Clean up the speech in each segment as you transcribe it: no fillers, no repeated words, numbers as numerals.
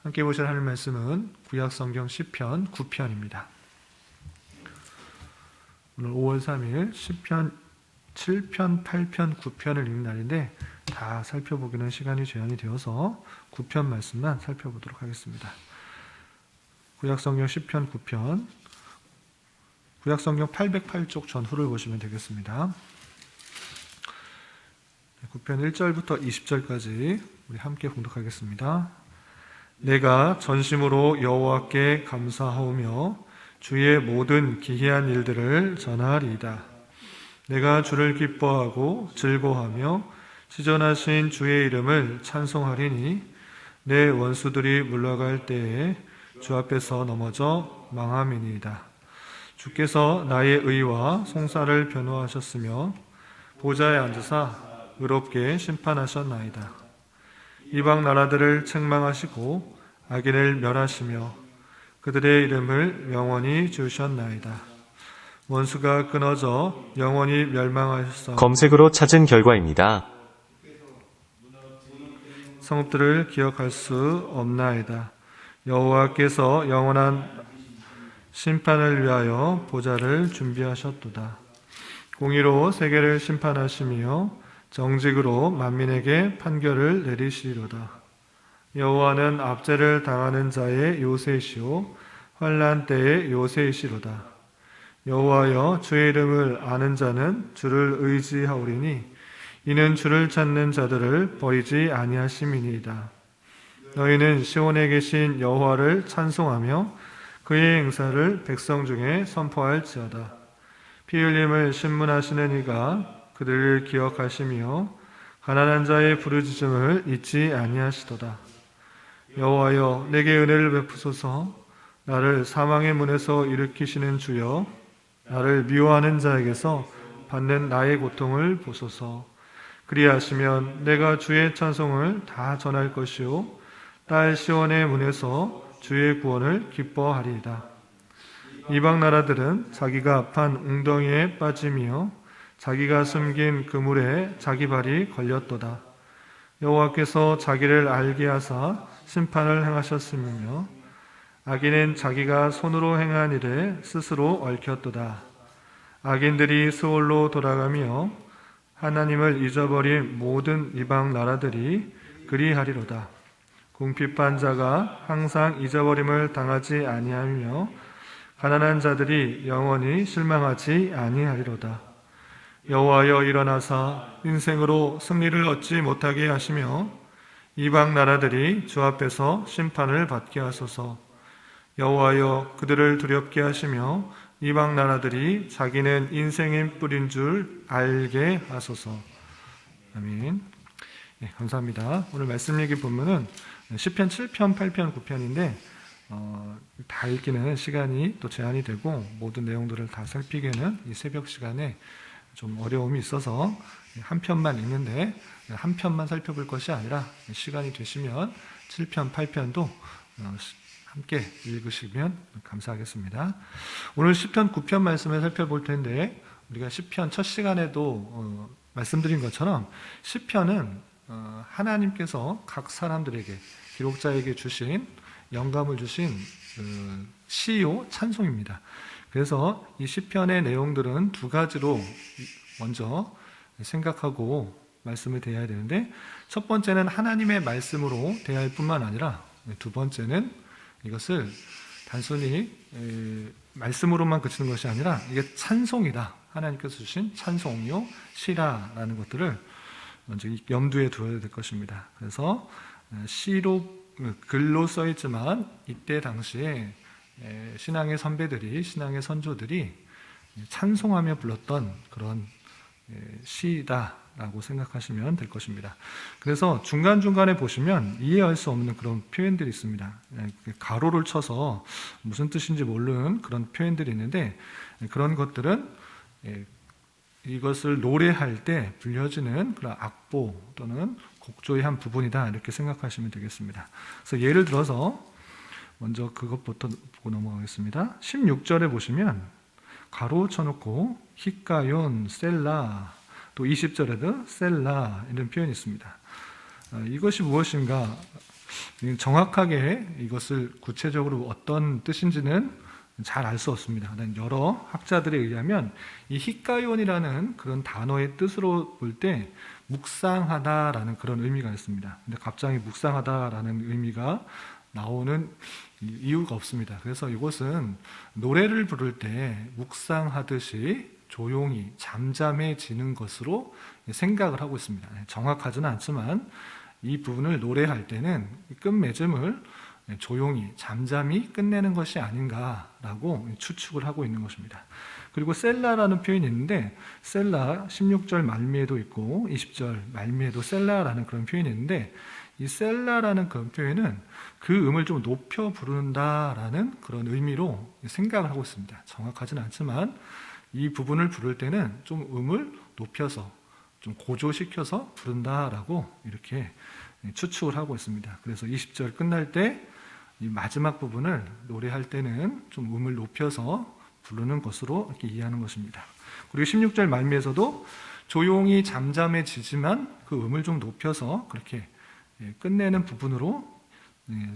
함께 보실 하나님 말씀은 구약성경 시편 9편입니다. 오늘 5월 3일 시편 7편, 8편, 9편을 읽는 날인데 다 살펴보기는 시간이 제한이 되어서 9편 말씀만 살펴보도록 하겠습니다. 구약성경 시편 9편, 구약성경 808쪽 전후를 보시면 되겠습니다. 9편 1절부터 20절까지 우리 함께 봉독하겠습니다. 내가 전심으로 여호와께 감사하오며 주의 모든 기이한 일들을 전하리이다. 내가 주를 기뻐하고 즐거워하며 시전하신 주의 이름을 찬송하리니 내 원수들이 물러갈 때에 주 앞에서 넘어져 망함이니이다. 주께서 나의 의와 송사를 변호하셨으며 보좌에 앉으사 의롭게 심판하셨나이다. 이방 나라들을 책망하시고 악인을 멸하시며 그들의 이름을 영원히 지으셨나이다. 원수가 끊어져 영원히 멸망하셨사오니 검색으로 찾은 결과입니다. 성읍들을 기억할 수 없나이다. 여호와께서 영원한 심판을 위하여 보좌를 준비하셨도다. 공의로 세계를 심판하시며 정직으로 만민에게 판결을 내리시리로다. 여호와는 압제를 당하는 자의 요새이시오 환난 때의 요새이시로다. 여호와여 주의 이름을 아는 자는 주를 의지하오리니 이는 주를 찾는 자들을 버리지 아니하심이니이다. 너희는 시온에 계신 여호와를 찬송하며 그의 행사를 백성 중에 선포할지어다. 피 흘림을 신문하시는 이가 그들을 기억하시며 가난한 자의 부르짖음을 잊지 아니하시도다. 여호와여 내게 은혜를 베푸소서. 나를 사망의 문에서 일으키시는 주여 나를 미워하는 자에게서 받는 나의 고통을 보소서. 그리하시면 내가 주의 찬송을 다 전할 것이요 딸 시온의 문에서 주의 구원을 기뻐하리이다. 이방 나라들은 자기가 판 웅덩이에 빠짐이요 자기가 숨긴 그물에 자기 발이 걸렸도다. 여호와께서 자기를 알게 하사 심판을 행하셨으며 악인은 자기가 손으로 행한 일에 스스로 얽혔도다. 악인들이 수월로 돌아가며 하나님을 잊어버린 모든 이방 나라들이 그리하리로다. 궁핍한 자가 항상 잊어버림을 당하지 아니하며 가난한 자들이 영원히 실망하지 아니하리로다. 여호와여 일어나사 인생으로 승리를 얻지 못하게 하시며 이방 나라들이 주 앞에서 심판을 받게 하소서. 여호와여 그들을 두렵게 하시며 이방 나라들이 자기는 인생의 뿔인 줄 알게 하소서. 아멘. 네, 감사합니다. 오늘 말씀 얘기 본문은 시편 7편, 8편, 9편인데 다 읽기는 시간이 또 제한이 되고 모든 내용들을 다 살피기에는 이 새벽 시간에 좀 어려움이 있어서 한 편만 읽는데 한 편만 살펴볼 것이 아니라 시간이 되시면 7편, 8편도 함께 읽으시면 감사하겠습니다. 오늘 시편 9편 말씀을 살펴볼 텐데 우리가 시편 첫 시간에도 말씀드린 것처럼 시편은 하나님께서 각 사람들에게 기록자에게 주신 영감을 주신 시요 찬송입니다. 그래서 이 시편의 내용들은 두 가지로 먼저 생각하고 말씀을 대해야 되는데 첫 번째는 하나님의 말씀으로 대할 뿐만 아니라 두 번째는 이것을 단순히 말씀으로만 그치는 것이 아니라 이게 찬송이다. 하나님께서 주신 찬송이요 시라라는 것들을 먼저 염두에 두어야 될 것입니다. 그래서 시로 글로 써 있지만 이때 당시에 신앙의 선배들이 신앙의 선조들이 찬송하며 불렀던 그런 시다라고 생각하시면 될 것입니다. 그래서 중간중간에 보시면 이해할 수 없는 그런 표현들이 있습니다. 가로를 쳐서 무슨 뜻인지 모르는 그런 표현들이 있는데 그런 것들은 이것을 노래할 때 불려지는 그런 악보 또는 곡조의 한 부분이다 이렇게 생각하시면 되겠습니다. 그래서 예를 들어서 먼저 그것부터 보고 넘어가겠습니다. 16절에 보시면 가로 쳐놓고 히카yon, 셀라 또 20절에도 셀라 이런 표현이 있습니다. 이것이 무엇인가 정확하게 이것을 구체적으로 어떤 뜻인지는 잘 알 수 없습니다. 여러 학자들에 의하면 이 히카이온이라는 그런 단어의 뜻으로 볼 때 묵상하다라는 그런 의미가 있습니다. 근데 갑자기 묵상하다라는 의미가 나오는 이유가 없습니다. 그래서 이것은 노래를 부를 때 묵상하듯이 조용히 잠잠해지는 것으로 생각을 하고 있습니다. 정확하지는 않지만 이 부분을 노래할 때는 끝맺음을 조용히 잠잠히 끝내는 것이 아닌가라고 추측을 하고 있는 것입니다. 그리고 셀라라는 표현이 있는데 셀라 16절 말미에도 있고 20절 말미에도 셀라라는 그런 표현이 있는데 이 셀라라는 그런 표현은 그 음을 좀 높여 부른다라는 그런 의미로 생각을 하고 있습니다. 정확하지는 않지만 이 부분을 부를 때는 좀 음을 높여서 좀 고조시켜서 부른다라고 이렇게 추측을 하고 있습니다. 그래서 20절 끝날 때 이 마지막 부분을 노래할 때는 좀 음을 높여서 부르는 것으로 이렇게 이해하는 것입니다. 그리고 16절 말미에서도 조용히 잠잠해지지만 그 음을 좀 높여서 그렇게 끝내는 부분으로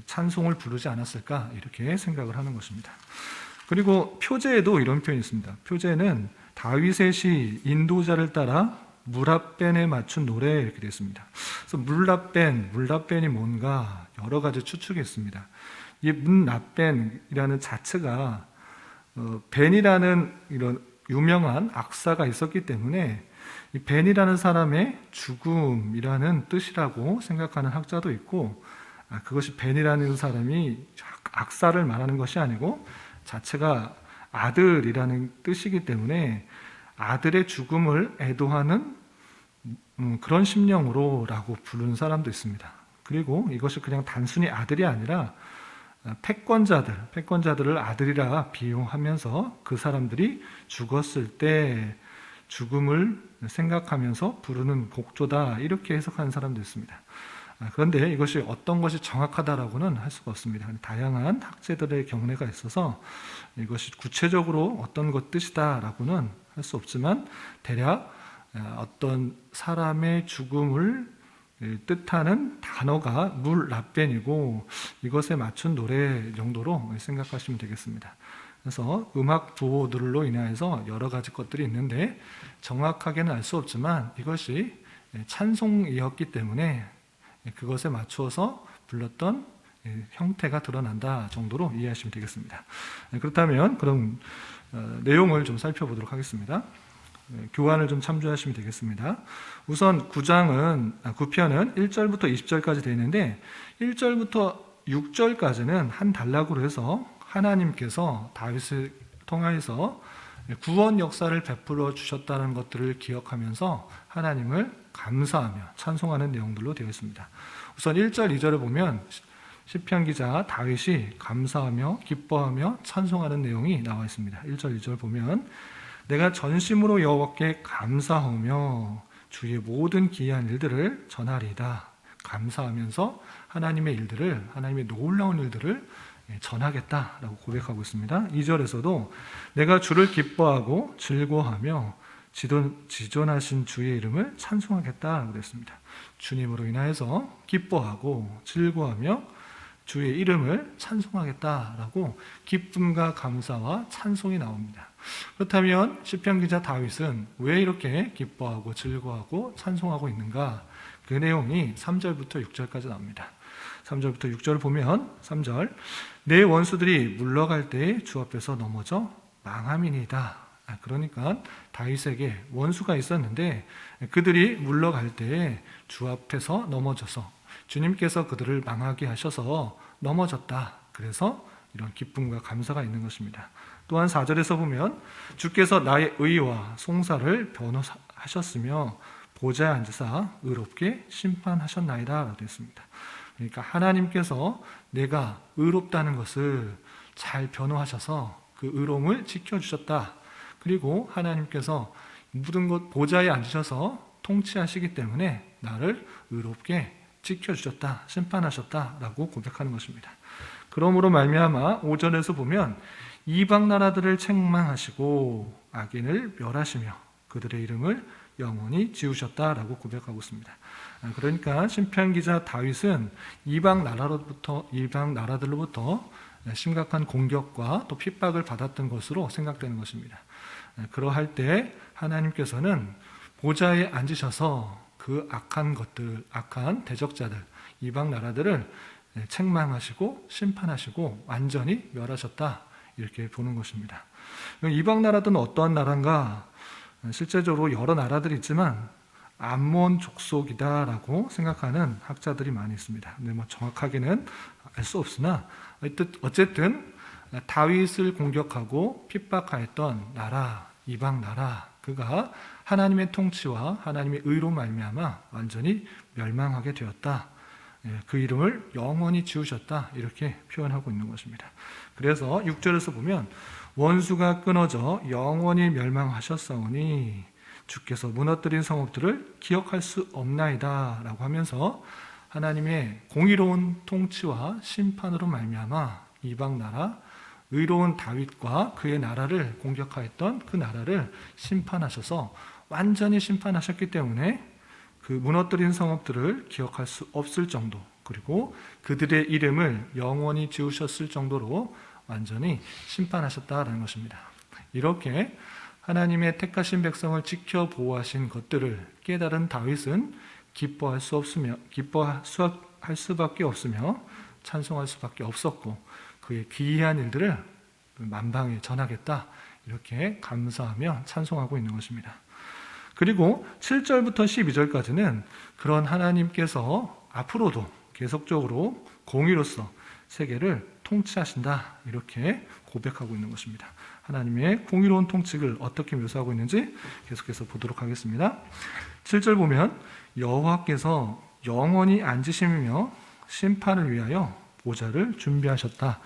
찬송을 부르지 않았을까 이렇게 생각을 하는 것입니다. 그리고 표제에도 이런 표현이 있습니다. 표제는 다윗의 시 인도자를 따라 물라벤에 맞춘 노래 이렇게 되어 있습니다. 그래서 물라벤이 뭔가 여러 가지 추측이 있습니다. 이 물라벤이라는 자체가 벤이라는 이런 유명한 악사가 있었기 때문에 이 벤이라는 사람의 죽음이라는 뜻이라고 생각하는 학자도 있고, 그것이 벤이라는 사람이 악사를 말하는 것이 아니고 자체가 아들이라는 뜻이기 때문에 아들의 죽음을 애도하는 그런 심령으로라고 부르는 사람도 있습니다. 그리고 이것이 그냥 단순히 아들이 아니라 패권자들을 아들이라 비유하면서 그 사람들이 죽었을 때 죽음을 생각하면서 부르는 곡조다 이렇게 해석하는 사람도 있습니다. 그런데 이것이 어떤 것이 정확하다라고는 할 수가 없습니다. 다양한 학자들의 경례가 있어서 이것이 구체적으로 어떤 것 뜻이다라고는 할 수 없지만 대략 어떤 사람의 죽음을 뜻하는 단어가 물라벤이고 이것에 맞춘 노래 정도로 생각하시면 되겠습니다. 그래서 음악 부호들로 인해서 여러 가지 것들이 있는데 정확하게는 알 수 없지만 이것이 찬송이었기 때문에 그것에 맞추어서 불렀던 형태가 드러난다 정도로 이해하시면 되겠습니다. 그렇다면 그럼 내용을 좀 살펴보도록 하겠습니다. 교환을 좀 참조하시면 되겠습니다. 우선 9편은 1절부터 20절까지 되어 있는데 1절부터 6절까지는 한 단락으로 해서 하나님께서 다윗을 통하여서 구원 역사를 베풀어 주셨다는 것들을 기억하면서 하나님을 감사하며 찬송하는 내용들로 되어 있습니다. 우선 1절, 2절을 보면 시편 기자 다윗이 감사하며 기뻐하며 찬송하는 내용이 나와 있습니다. 1절, 2절 보면 내가 전심으로 여호와께 감사하며 주의 모든 기이한 일들을 전하리이다. 감사하면서 하나님의 일들을, 하나님의 놀라운 일들을 전하겠다라고 고백하고 있습니다. 2절에서도 내가 주를 기뻐하고 즐거워하며 지존하신 주의 이름을 찬송하겠다라고 했습니다. 주님으로 인하여서 기뻐하고 즐거워하며 주의 이름을 찬송하겠다라고 기쁨과 감사와 찬송이 나옵니다. 그렇다면 시편 기자 다윗은 왜 이렇게 기뻐하고 즐거워하고 찬송하고 있는가? 그 내용이 3절부터 6절까지 나옵니다. 3절부터 6절을 보면 3절 내 원수들이 물러갈 때에 주 앞에서 넘어져 망함이니이다. 그러니까 다윗에게 원수가 있었는데 그들이 물러갈 때에 주 앞에서 넘어져서 주님께서 그들을 망하게 하셔서 넘어졌다. 그래서 이런 기쁨과 감사가 있는 것입니다. 또한 4절에서 보면 주께서 나의 의와 송사를 변호하셨으며 보좌에 앉으사 의롭게 심판하셨나이다 라고 되어 있습니다. 그러니까 하나님께서 내가 의롭다는 것을 잘 변호하셔서 그 의로움을 지켜주셨다. 그리고 하나님께서 모든 것 보좌에 앉으셔서 통치하시기 때문에 나를 의롭게 지켜주셨다, 심판하셨다라고 고백하는 것입니다. 그러므로 말미암아 5절에서 보면 이방 나라들을 책망하시고 악인을 멸하시며 그들의 이름을 영원히 지우셨다라고 고백하고 있습니다. 그러니까 시편 기자 다윗은 이방 나라들로부터 심각한 공격과 또 핍박을 받았던 것으로 생각되는 것입니다. 그러할 때 하나님께서는 보좌에 앉으셔서 그 악한 대적자들, 이방 나라들을 책망하시고 심판하시고 완전히 멸하셨다, 이렇게 보는 것입니다. 이방 나라들은 어떠한 나라인가? 실제적으로 여러 나라들이 있지만 암몬 족속이다라고 생각하는 학자들이 많이 있습니다. 근데 정확하게는 알 수 없으나 어쨌든 다윗을 공격하고 핍박하였던 나라, 이방 나라, 그가 하나님의 통치와 하나님의 의로 말미암아 완전히 멸망하게 되었다. 그 이름을 영원히 지우셨다, 이렇게 표현하고 있는 것입니다. 그래서 6절에서 보면 원수가 끊어져 영원히 멸망하셨사오니 주께서 무너뜨린 성읍들을 기억할 수 없나이다 라고 하면서 하나님의 공의로운 통치와 심판으로 말미암아 이방 나라, 의로운 다윗과 그의 나라를 공격하였던 그 나라를 심판하셔서 완전히 심판하셨기 때문에 그 무너뜨린 성읍들을 기억할 수 없을 정도, 그리고 그들의 이름을 영원히 지우셨을 정도로 완전히 심판하셨다라는 것입니다. 이렇게 하나님의 택하신 백성을 지켜 보호하신 것들을 깨달은 다윗은 기뻐할 수밖에 없으며 찬송할 수밖에 없었고, 그의 기이한 일들을 만방에 전하겠다, 이렇게 감사하며 찬송하고 있는 것입니다. 그리고 7절부터 12절까지는 그런 하나님께서 앞으로도 계속적으로 공의로서 세계를 통치하신다, 이렇게 고백하고 있는 것입니다. 하나님의 공의로운 통치를 어떻게 묘사하고 있는지 계속해서 보도록 하겠습니다. 7절 보면 여호와께서 영원히 앉으시며 심판을 위하여 보좌를 준비하셨다.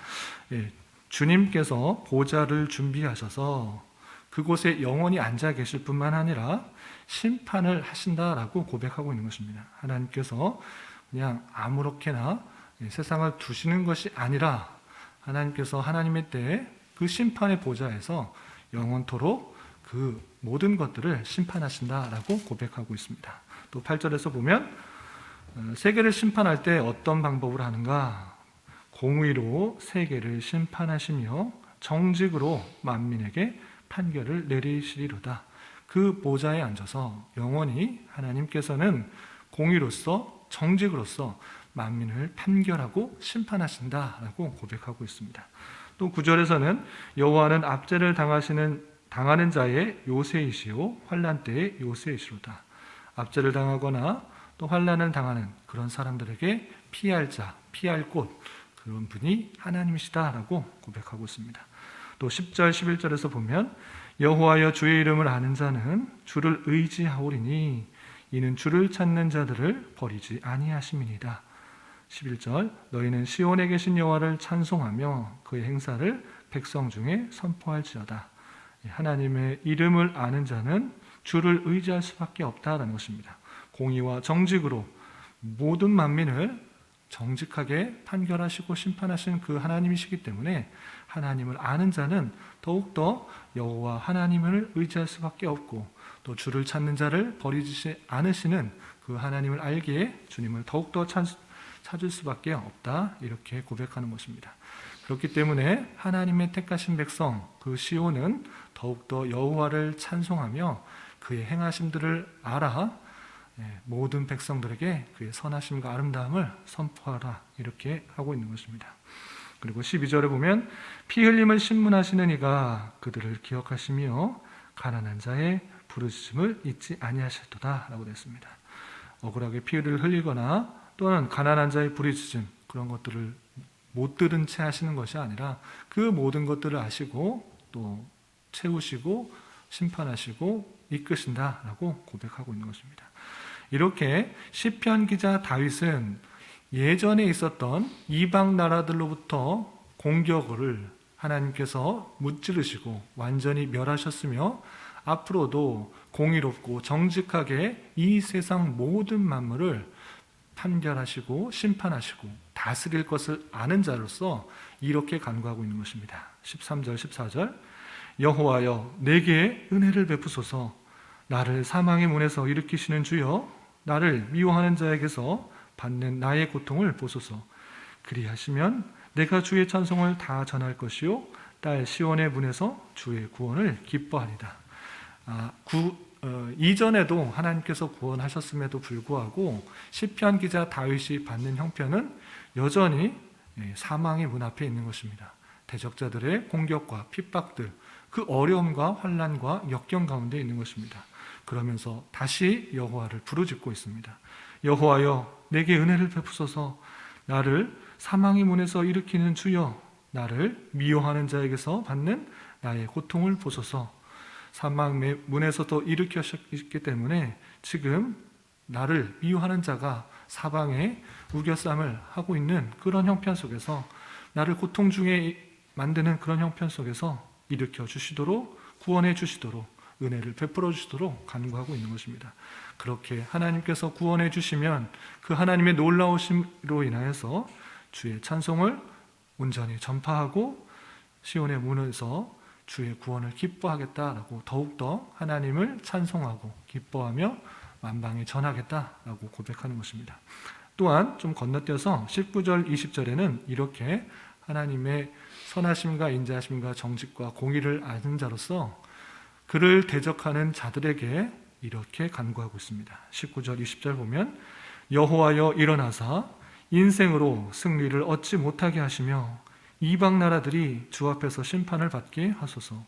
주님께서 보좌를 준비하셔서 그곳에 영원히 앉아 계실 뿐만 아니라 심판을 하신다라고 고백하고 있는 것입니다. 하나님께서 그냥 아무렇게나 세상을 두시는 것이 아니라 하나님께서 하나님의 때에 그 심판의 보좌에서 영원토록 그 모든 것들을 심판하신다라고 고백하고 있습니다. 또 8절에서 보면 세계를 심판할 때 어떤 방법을 하는가? 공의로 세계를 심판하시며 정직으로 만민에게 판결을 내리시리로다. 그 보좌에 앉아서 영원히 하나님께서는 공의로서 정직으로서 만민을 판결하고 심판하신다라고 고백하고 있습니다. 또 9절에서는 여호와는 압제를 당하는 자의 요새이시오 환난 때의 요새이시로다. 압제를 당하거나 또 환난을 당하는 그런 사람들에게 피할 자, 피할 곳, 그런 분이 하나님이시다라고 고백하고 있습니다. 또 10절, 11절에서 보면 여호와여 주의 이름을 아는 자는 주를 의지하오리니 이는 주를 찾는 자들을 버리지 아니하심이니이다. 11절 너희는 시온에 계신 여호와를 찬송하며 그의 행사를 백성 중에 선포할지어다. 하나님의 이름을 아는 자는 주를 의지할 수밖에 없다라는 것입니다. 공의와 정직으로 모든 만민을 정직하게 판결하시고 심판하시는 그 하나님이시기 때문에 하나님을 아는 자는 더욱더 여호와 하나님을 의지할 수밖에 없고, 또 주를 찾는 자를 버리지 않으시는 그 하나님을 알기에 주님을 더욱더 찾을 수밖에 없다, 이렇게 고백하는 것입니다. 그렇기 때문에 하나님의 택하신 백성 그 시온은 더욱더 여호와를 찬송하며 그의 행하심들을 알아 모든 백성들에게 그의 선하심과 아름다움을 선포하라, 이렇게 하고 있는 것입니다. 그리고 12절에 보면 피 흘림을 신문하시는 이가 그들을 기억하시며 가난한 자의 부르짖음을 잊지 아니하셨도다 라고 됐습니다. 억울하게 피를 흘리거나 또는 가난한 자의 부르짖음, 그런 것들을 못 들은 채 하시는 것이 아니라 그 모든 것들을 아시고 또 채우시고 심판하시고 이끄신다라고 고백하고 있는 것입니다. 이렇게 시편 기자 다윗은 예전에 있었던 이방 나라들로부터 공격을 하나님께서 무찌르시고 완전히 멸하셨으며 앞으로도 공의롭고 정직하게 이 세상 모든 만물을 판결하시고 심판하시고 다스릴 것을 아는 자로서 이렇게 간구하고 있는 것입니다. 13절 14절 여호와여 내게 은혜를 베푸소서 나를 사망의 문에서 일으키시는 주여, 나를 미워하는 자에게서 받는 나의 고통을 보소서. 그리하시면 내가 주의 찬송을 다 전할 것이요 딸 시온의 문에서 주의 구원을 기뻐하리다. 이전에도 하나님께서 구원하셨음에도 불구하고 시편 기자 다윗이 받는 형편은 여전히 사망의 문 앞에 있는 것입니다. 대적자들의 공격과 핍박들, 그 어려움과 환난과 역경 가운데 있는 것입니다. 그러면서 다시 여호와를 부르짖고 있습니다. 여호와여, 내게 은혜를 베푸소서. 나를 사망의 문에서 일으키는 주여, 나를 미워하는 자에게서 받는 나의 고통을 보소서. 사망의 문에서도 일으키셨기 때문에 지금 나를 미워하는 자가 사방에 우겨쌈을 하고 있는 그런 형편 속에서, 나를 고통 중에 만드는 그런 형편 속에서 일으켜 주시도록, 구원해 주시도록, 은혜를 베풀어 주시도록 간구하고 있는 것입니다. 그렇게 하나님께서 구원해 주시면 그 하나님의 놀라우심으로 인하여서 주의 찬송을 온전히 전파하고 시온의 문에서 주의 구원을 기뻐하겠다라고 더욱더 하나님을 찬송하고 기뻐하며 만방에 전하겠다라고 고백하는 것입니다. 또한 좀 건너뛰어서 19절 20절에는 이렇게 하나님의 선하심과 인자하심과 정직과 공의를 아는 자로서 그를 대적하는 자들에게 이렇게 간구하고 있습니다. 19절 20절 보면 여호와여 일어나사 인생으로 승리를 얻지 못하게 하시며 이방 나라들이 주 앞에서 심판을 받게 하소서.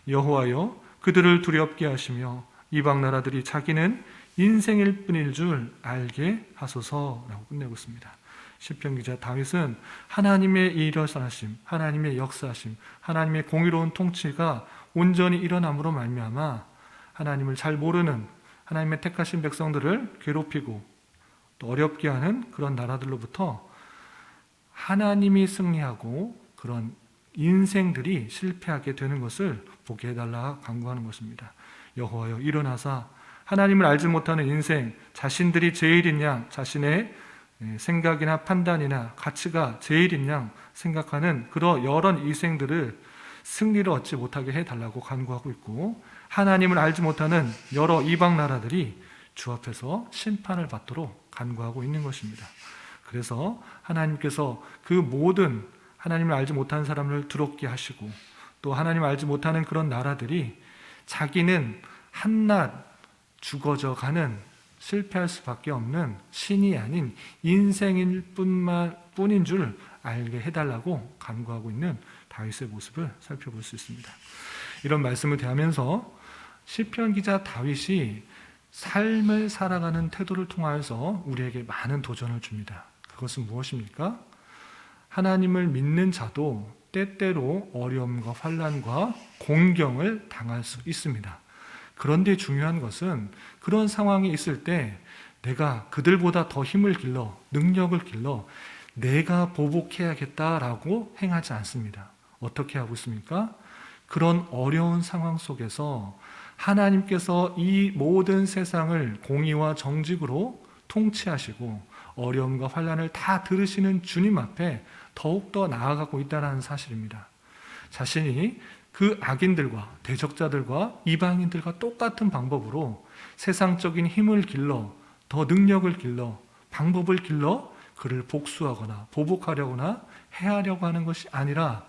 여호와여 그들을 두렵게 하시며 이방 나라들이 자기는 인생일 뿐일 줄 알게 하소서라고 끝내고 있습니다. 시편 기자 다윗은 하나님의 일어나심, 하나님의 역사하심, 하나님의 공의로운 통치가 온전히 일어남으로 말미암아 하나님을 잘 모르는 하나님의 택하신 백성들을 괴롭히고 또 어렵게 하는 그런 나라들로부터 하나님이 승리하고 그런 인생들이 실패하게 되는 것을 보게 해달라 간구하는 것입니다. 여호와여 일어나사 하나님을 알지 못하는 인생, 자신들이 제일인 양, 자신의 생각이나 판단이나 가치가 제일인 양 생각하는 그런 여러 인생들을 승리를 얻지 못하게 해달라고 간구하고 있고, 하나님을 알지 못하는 여러 이방 나라들이 주 앞에서 심판을 받도록 간구하고 있는 것입니다. 그래서 하나님께서 그 모든 하나님을 알지 못하는 사람을 두렵게 하시고 또 하나님을 알지 못하는 그런 나라들이 자기는 한낱 죽어져 가는 실패할 수밖에 없는 신이 아닌 인생일 뿐인 줄 알게 해달라고 간구하고 있는 다윗의 모습을 살펴볼 수 있습니다. 이런 말씀을 대하면서 시편 기자 다윗이 삶을 살아가는 태도를 통하여서 우리에게 많은 도전을 줍니다. 그것은 무엇입니까? 하나님을 믿는 자도 때때로 어려움과 환난과 공경을 당할 수 있습니다. 그런데 중요한 것은 그런 상황이 있을 때 내가 그들보다 더 힘을 길러 능력을 길러 내가 보복해야겠다라고 행하지 않습니다. 어떻게 하고 있습니까? 그런 어려운 상황 속에서 하나님께서 이 모든 세상을 공의와 정직으로 통치하시고 어려움과 환난을 다 들으시는 주님 앞에 더욱더 나아가고 있다는 사실입니다. 자신이 그 악인들과 대적자들과 이방인들과 똑같은 방법으로 세상적인 힘을 길러 더 능력을 길러 방법을 길러 그를 복수하거나 보복하려거나 해하려고 하는 것이 아니라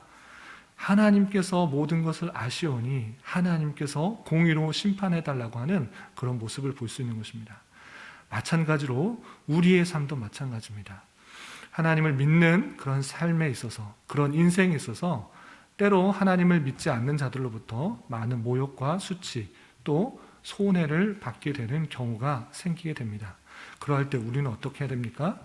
하나님께서 모든 것을 아시오니 하나님께서 공의로 심판해달라고 하는 그런 모습을 볼 수 있는 것입니다. 마찬가지로 우리의 삶도 마찬가지입니다. 하나님을 믿는 그런 삶에 있어서, 그런 인생에 있어서 때로 하나님을 믿지 않는 자들로부터 많은 모욕과 수치 또 손해를 받게 되는 경우가 생기게 됩니다. 그럴 때 우리는 어떻게 해야 됩니까?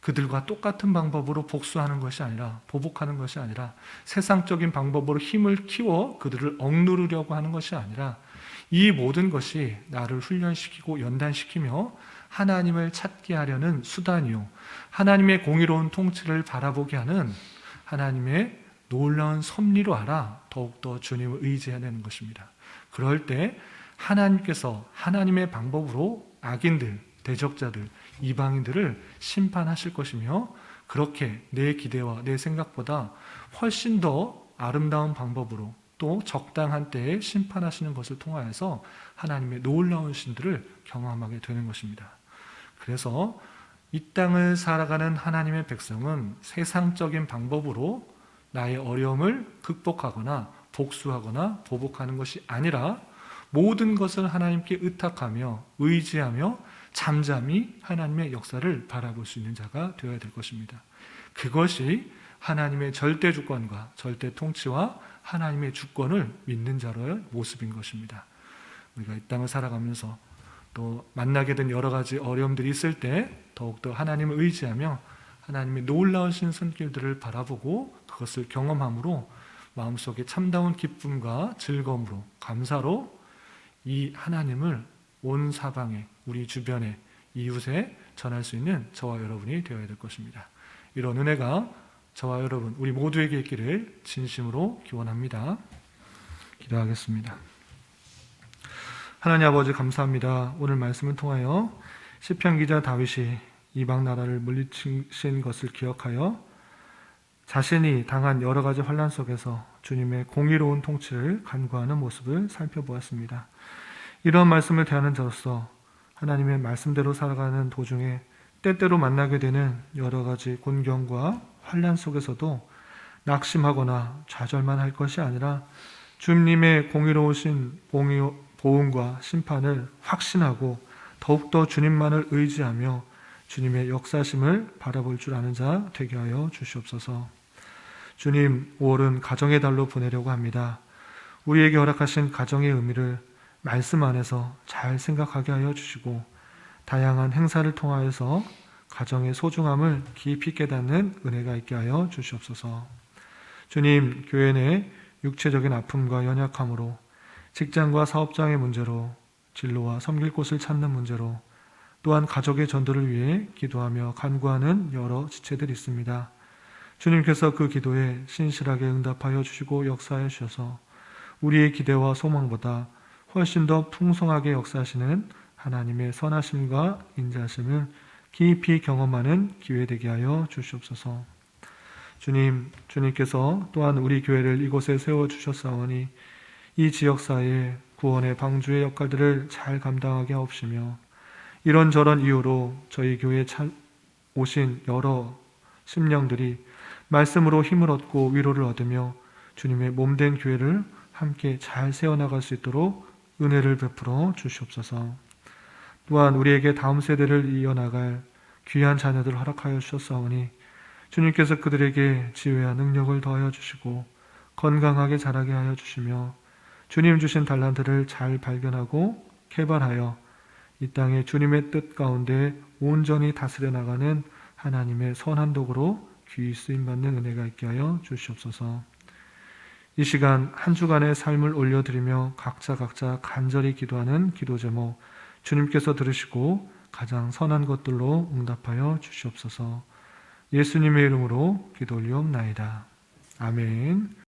그들과 똑같은 방법으로 복수하는 것이 아니라, 보복하는 것이 아니라, 세상적인 방법으로 힘을 키워 그들을 억누르려고 하는 것이 아니라, 이 모든 것이 나를 훈련시키고 연단시키며 하나님을 찾게 하려는 수단이요, 하나님의 공의로운 통치를 바라보게 하는 하나님의 놀라운 섭리로 알아 더욱더 주님을 의지해야 되는 것입니다. 그럴 때 하나님께서 하나님의 방법으로 악인들, 대적자들, 이방인들을 심판하실 것이며, 그렇게 내 기대와 내 생각보다 훨씬 더 아름다운 방법으로 또 적당한 때에 심판하시는 것을 통하여서 하나님의 놀라운 신들을 경험하게 되는 것입니다. 그래서 이 땅을 살아가는 하나님의 백성은 세상적인 방법으로 나의 어려움을 극복하거나 복수하거나 보복하는 것이 아니라 모든 것을 하나님께 의탁하며 의지하며 잠잠히 하나님의 역사를 바라볼 수 있는 자가 되어야 될 것입니다. 그것이 하나님의 절대 주권과 절대 통치와 하나님의 주권을 믿는 자로의 모습인 것입니다. 우리가 이 땅을 살아가면서 또 만나게 된 여러 가지 어려움들이 있을 때 더욱더 하나님을 의지하며 하나님의 놀라우신 손길들을 바라보고 그것을 경험함으로 마음속에 참다운 기쁨과 즐거움으로 감사로 이 하나님을 온 사방에 우리 주변에 이웃에 전할 수 있는 저와 여러분이 되어야 될 것입니다. 이런 은혜가 저와 여러분 우리 모두에게 있기를 진심으로 기원합니다. 기도하겠습니다. 하나님 아버지 감사합니다. 오늘 말씀을 통하여 시편 기자 다윗이 이방 나라를 물리치신 것을 기억하여 자신이 당한 여러 가지 환난 속에서 주님의 공의로운 통치를 간구하는 모습을 살펴보았습니다. 이런 말씀을 대하는 자로서 하나님의 말씀대로 살아가는 도중에 때때로 만나게 되는 여러 가지 곤경과 환난 속에서도 낙심하거나 좌절만 할 것이 아니라 주님의 공의로우신 보응과 심판을 확신하고 더욱더 주님만을 의지하며 주님의 역사심을 바라볼 줄 아는 자 되게 하여 주시옵소서. 주님, 5월은 가정의 달로 보내려고 합니다. 우리에게 허락하신 가정의 의미를 말씀 안에서 잘 생각하게 하여 주시고 다양한 행사를 통하여서 가정의 소중함을 깊이 깨닫는 은혜가 있게 하여 주시옵소서. 주님, 교회 내 육체적인 아픔과 연약함으로 직장과 사업장의 문제로 진로와 섬길 곳을 찾는 문제로 또한 가족의 전도를 위해 기도하며 간구하는 여러 지체들이 있습니다. 주님께서 그 기도에 신실하게 응답하여 주시고 역사하여 주셔서 우리의 기대와 소망보다 훨씬 더 풍성하게 역사하시는 하나님의 선하심과 인자하심을 깊이 경험하는 기회 되게 하여 주시옵소서. 주님께서 또한 우리 교회를 이곳에 세워주셨사오니 이 지역사회에 구원의 방주의 역할들을 잘 감당하게 하옵시며 이런저런 이유로 저희 교회에 오신 여러 심령들이 말씀으로 힘을 얻고 위로를 얻으며 주님의 몸된 교회를 함께 잘 세워나갈 수 있도록 은혜를 베풀어 주시옵소서. 또한 우리에게 다음 세대를 이어나갈 귀한 자녀들을 허락하여 주셨사오니 주님께서 그들에게 지혜와 능력을 더하여 주시고 건강하게 자라게 하여 주시며 주님 주신 달란트를 잘 발견하고 개발하여 이 땅에 주님의 뜻 가운데 온전히 다스려 나가는 하나님의 선한 도구로 귀히 쓰임받는 은혜가 있게 하여 주시옵소서. 이 시간 한 주간의 삶을 올려드리며 각자 간절히 기도하는 기도 제목 주님께서 들으시고 가장 선한 것들로 응답하여 주시옵소서. 예수님의 이름으로 기도 올리옵나이다. 아멘.